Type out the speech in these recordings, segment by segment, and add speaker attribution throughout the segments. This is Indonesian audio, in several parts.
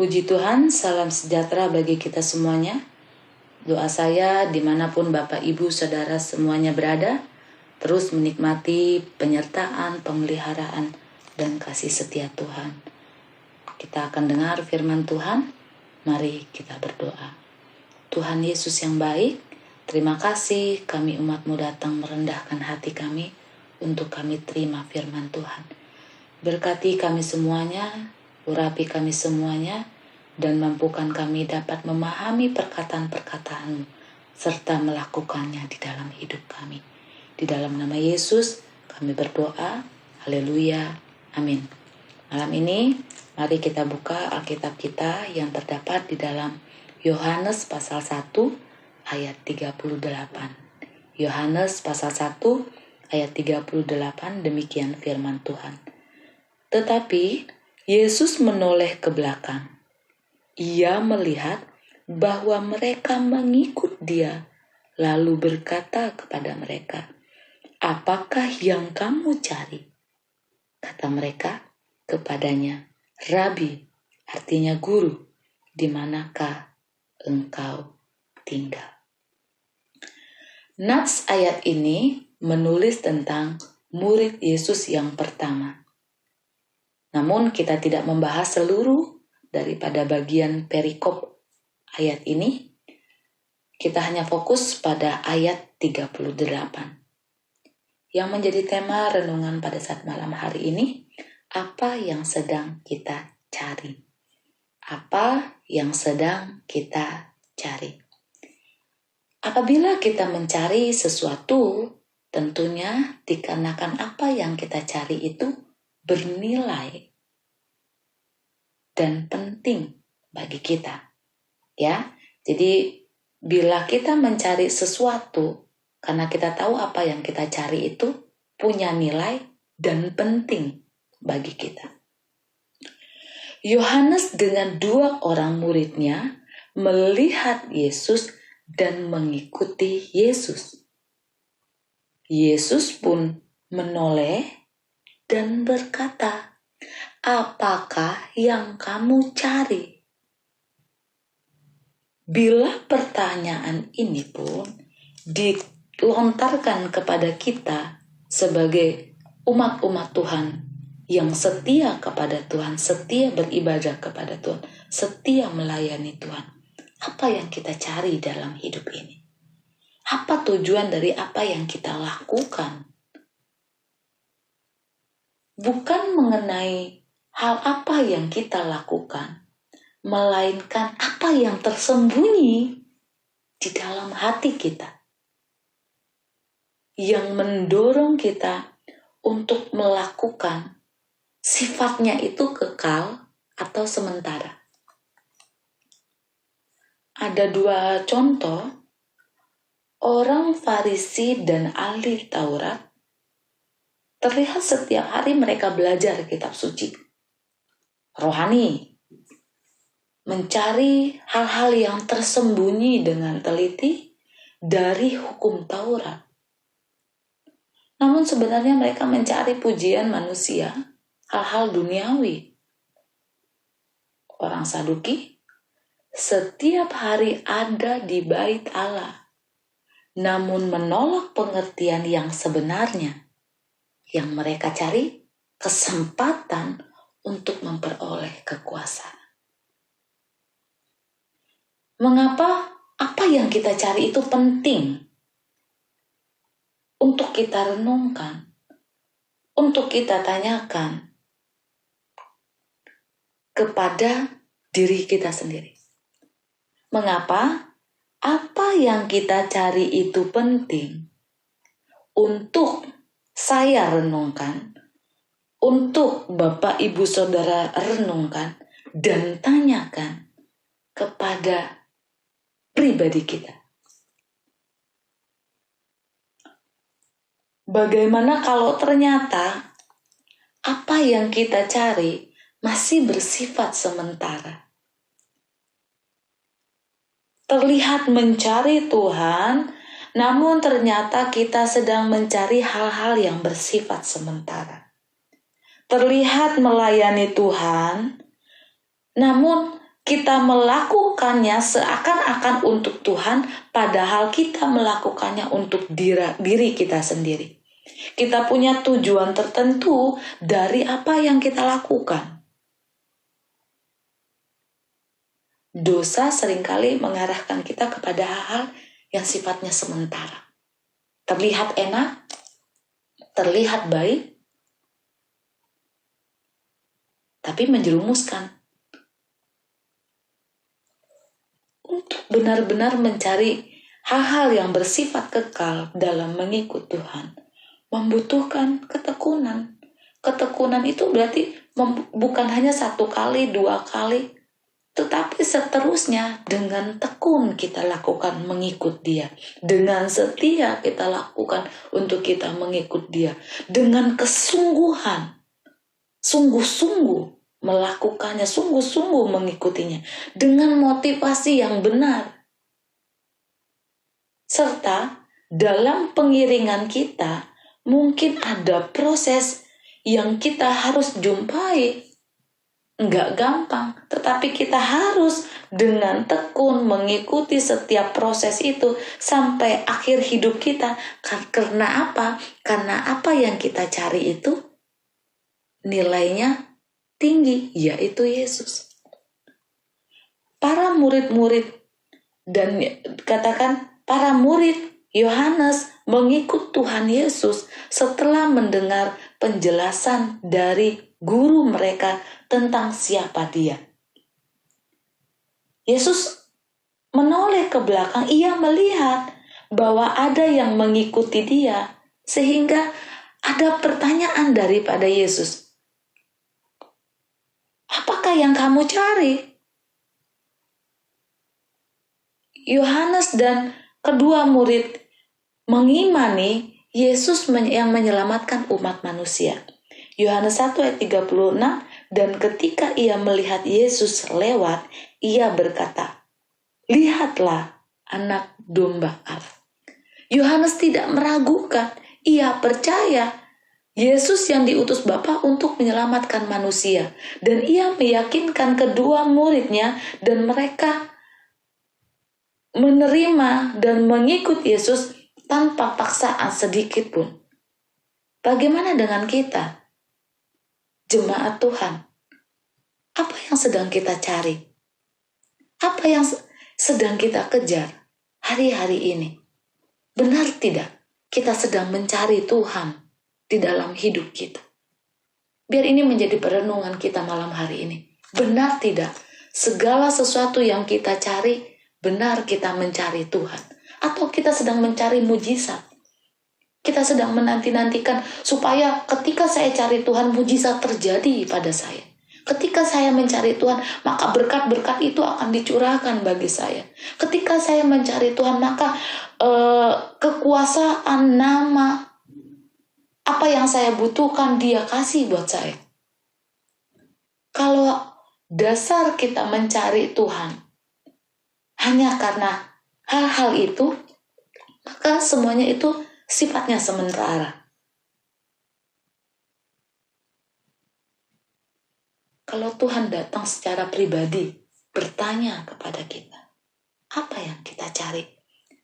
Speaker 1: Puji Tuhan, salam sejahtera bagi kita semuanya. Doa saya dimanapun Bapak, Ibu, Saudara semuanya berada, terus menikmati penyertaan, pemeliharaan, dan kasih setia Tuhan. Kita akan dengar firman Tuhan. Mari kita berdoa. Tuhan Yesus yang baik, terima kasih kami umat-Mu datang merendahkan hati kami untuk kami terima firman Tuhan. Berkati kami semuanya, urapi kami semuanya, dan mampukan kami dapat memahami perkataan-perkataan-Mu serta melakukannya di dalam hidup kami. Di dalam nama Yesus kami berdoa. Haleluya. Amin. Malam ini mari kita buka Alkitab kita yang terdapat di dalam Yohanes pasal 1 ayat 38. Yohanes pasal 1 ayat 38, demikian firman Tuhan. Tetapi Yesus menoleh ke belakang. Ia melihat bahwa mereka mengikut Dia, lalu berkata kepada mereka, "Apakah yang kamu cari?" Kata mereka kepadanya, "Rabi," artinya guru, "di manakah engkau tinggal?" Nats ayat ini menulis tentang murid Yesus yang pertama. Namun kita tidak membahas seluruh daripada bagian perikop ayat ini. Kita hanya fokus pada ayat 38. Yang menjadi tema renungan pada saat malam hari ini, apa yang sedang kita cari? Apa yang sedang kita cari? Apabila kita mencari sesuatu, tentunya dikarenakan apa yang kita cari itu bernilai dan penting bagi kita. Ya. Jadi bila kita mencari sesuatu karena kita tahu apa yang kita cari itu punya nilai dan penting bagi kita. Yohanes dengan 2 orang muridnya melihat Yesus dan mengikuti Yesus. Yesus pun menoleh dan berkata, "Apakah yang kamu cari?" Bila pertanyaan ini pun dilontarkan kepada kita sebagai umat-umat Tuhan yang setia kepada Tuhan, setia beribadah kepada Tuhan, setia melayani Tuhan, apa yang kita cari dalam hidup ini? Apa tujuan dari apa yang kita lakukan? Bukan mengenai hal apa yang kita lakukan, melainkan apa yang tersembunyi di dalam hati kita, yang mendorong kita untuk melakukan sifatnya itu kekal atau sementara. Ada 2 contoh. Orang Farisi dan ahli Taurat terlihat setiap hari mereka belajar kitab suci. Rohani. Mencari hal-hal yang tersembunyi dengan teliti dari hukum Taurat. Namun sebenarnya mereka mencari pujian manusia, hal-hal duniawi. Orang Saduki setiap hari ada di bait Allah, namun menolak pengertian yang sebenarnya. Yang mereka cari kesempatan untuk memperoleh kekuasaan. Mengapa apa yang kita cari itu penting untuk kita renungkan, untuk kita tanyakan kepada diri kita sendiri. Mengapa apa yang kita cari itu penting untuk saya renungkan, untuk Bapak, Ibu, Saudara renungkan dan tanyakan kepada pribadi kita. Bagaimana kalau ternyata apa yang kita cari masih bersifat sementara? Terlihat mencari Tuhan, namun ternyata kita sedang mencari hal-hal yang bersifat sementara. Terlihat melayani Tuhan, namun kita melakukannya seakan-akan untuk Tuhan, padahal kita melakukannya untuk diri kita sendiri. Kita punya tujuan tertentu dari apa yang kita lakukan. Dosa seringkali mengarahkan kita kepada hal-hal yang sifatnya sementara. Terlihat enak, terlihat baik, tapi menjerumuskan. Untuk benar-benar mencari hal-hal yang bersifat kekal dalam mengikut Tuhan, membutuhkan ketekunan. Ketekunan itu berarti bukan hanya 1 kali, 2 kali, tetapi seterusnya dengan tekun kita lakukan mengikut Dia. Dengan setia kita lakukan untuk kita mengikut Dia. Dengan kesungguhan, sungguh-sungguh melakukannya, sungguh-sungguh mengikutinya, dengan motivasi yang benar. Serta dalam pengiringan kita, mungkin ada proses yang kita harus jumpai. Enggak gampang, tetapi kita harus dengan tekun mengikuti setiap proses itu sampai akhir hidup kita. Karena apa? Karena apa yang kita cari itu nilainya tinggi, yaitu Yesus. Para murid-murid dan katakan para murid Yohanes mengikut Tuhan Yesus setelah mendengar penjelasan dari guru mereka tentang siapa Dia. Yesus menoleh ke belakang, ia melihat bahwa ada yang mengikuti Dia, sehingga ada pertanyaan daripada Yesus. Apakah yang kamu cari? Yohanes dan kedua murid mengimani Yesus yang menyelamatkan umat manusia. Yohanes 1 ayat 36, dan ketika ia melihat Yesus lewat, ia berkata, "Lihatlah anak domba Allah." Yohanes tidak meragukan, ia percaya Yesus yang diutus Bapa untuk menyelamatkan manusia. Dan ia meyakinkan kedua muridnya dan mereka menerima dan mengikut Yesus tanpa paksaan sedikit pun. Bagaimana dengan kita? Jemaat Tuhan, apa yang sedang kita cari? Apa yang sedang kita kejar hari-hari ini? Benar tidak kita sedang mencari Tuhan di dalam hidup kita? Biar ini menjadi perenungan kita malam hari ini. Benar tidak segala sesuatu yang kita cari, benar kita mencari Tuhan? Atau kita sedang mencari mujizat? Kita sedang menanti-nantikan supaya ketika saya cari Tuhan, mujizat terjadi pada saya. Ketika saya mencari Tuhan, maka berkat-berkat itu akan dicurahkan bagi saya. Ketika saya mencari Tuhan, maka kekuasaan, nama, apa yang saya butuhkan Dia kasih buat saya. Kalau dasar kita mencari Tuhan hanya karena hal-hal itu, maka semuanya itu sifatnya sementara. Kalau Tuhan datang secara pribadi, bertanya kepada kita, apa yang kita cari?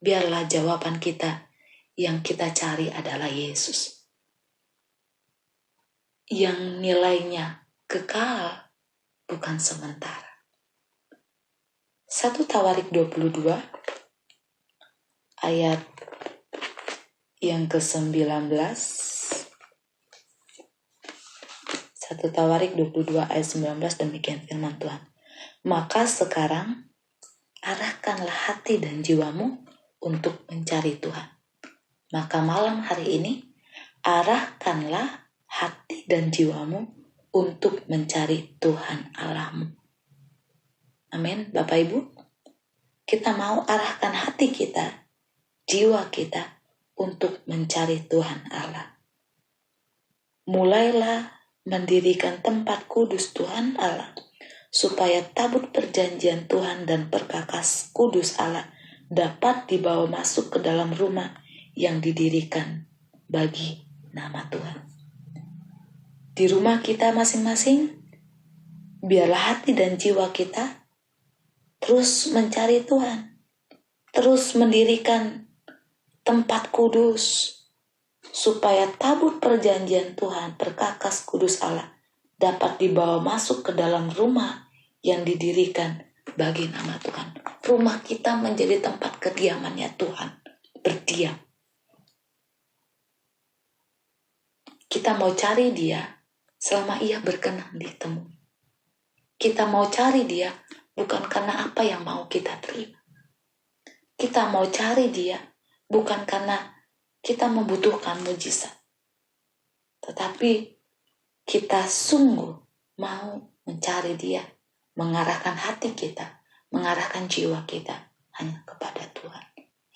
Speaker 1: Biarlah jawaban kita, yang kita cari adalah Yesus. Yang nilainya kekal, bukan sementara. 1 Tawarik 22, ayat yang ke-19. 1 Tawarik 22 ayat 19, demikian firman Tuhan. Maka sekarang arahkanlah hati dan jiwamu untuk mencari Tuhan. Maka malam hari ini arahkanlah hati dan jiwamu untuk mencari Tuhan Allahmu. Amin, Bapak Ibu. Kita mau arahkan hati kita, jiwa kita untuk mencari Tuhan Allah. Mulailah mendirikan tempat kudus Tuhan Allah, supaya tabut perjanjian Tuhan dan perkakas kudus Allah dapat dibawa masuk ke dalam rumah yang didirikan bagi nama Tuhan. Di rumah kita masing-masing, biarlah hati dan jiwa kita terus mencari Tuhan, terus mendirikan tempat kudus, supaya tabut perjanjian Tuhan, perkakas kudus Allah, dapat dibawa masuk ke dalam rumah yang didirikan bagi nama Tuhan. Rumah kita menjadi tempat kediamannya Tuhan, berdiam. Kita mau cari Dia selama Ia berkenan ditemui. Kita mau cari Dia bukan karena apa yang mau kita terima. Kita mau cari Dia bukan karena kita membutuhkan mujizat, tetapi kita sungguh mau mencari Dia, mengarahkan hati kita, mengarahkan jiwa kita hanya kepada Tuhan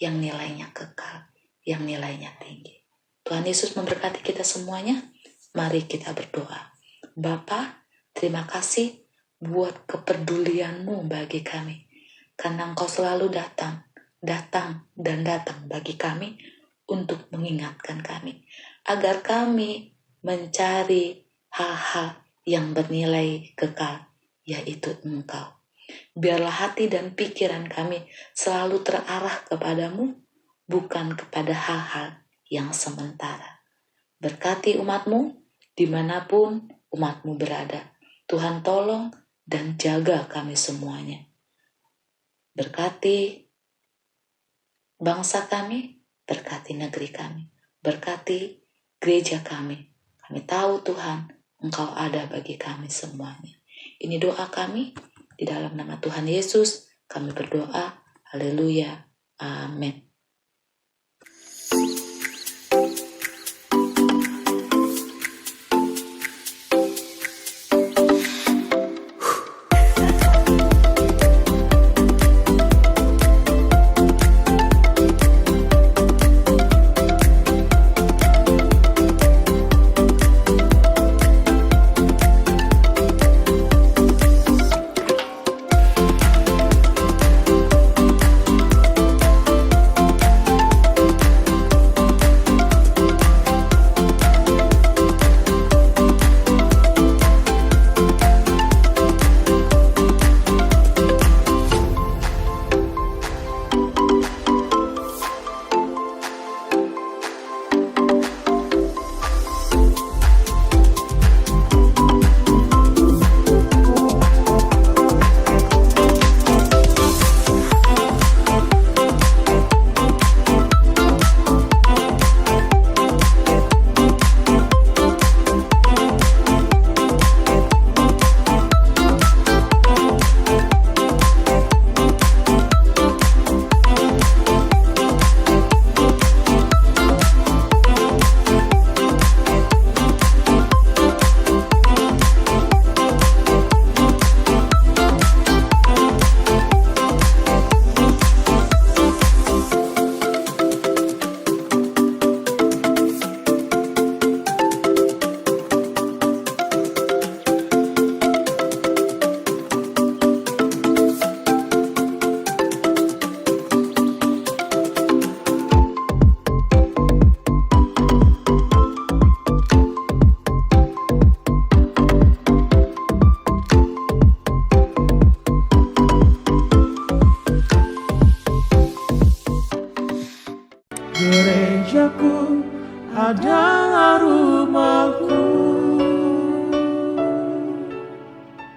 Speaker 1: yang nilainya kekal, yang nilainya tinggi. Tuhan Yesus memberkati kita semuanya. Mari kita berdoa. Bapa, terima kasih buat kepedulian-Mu bagi kami, karena Engkau selalu datang dan datang bagi kami untuk mengingatkan kami, agar kami mencari hal-hal yang bernilai kekal, yaitu Engkau. Biarlah hati dan pikiran kami selalu terarah kepadamu, bukan kepada hal-hal yang sementara. Berkati umat-Mu dimanapun umat-Mu berada. Tuhan tolong dan jaga kami semuanya. Berkati bangsa kami, berkati negeri kami, berkati gereja kami. Kami tahu Tuhan, Engkau ada bagi kami semuanya. Ini doa kami, di dalam nama Tuhan Yesus kami berdoa. Haleluya. Amin.
Speaker 2: Gerejaku adalah rumahku.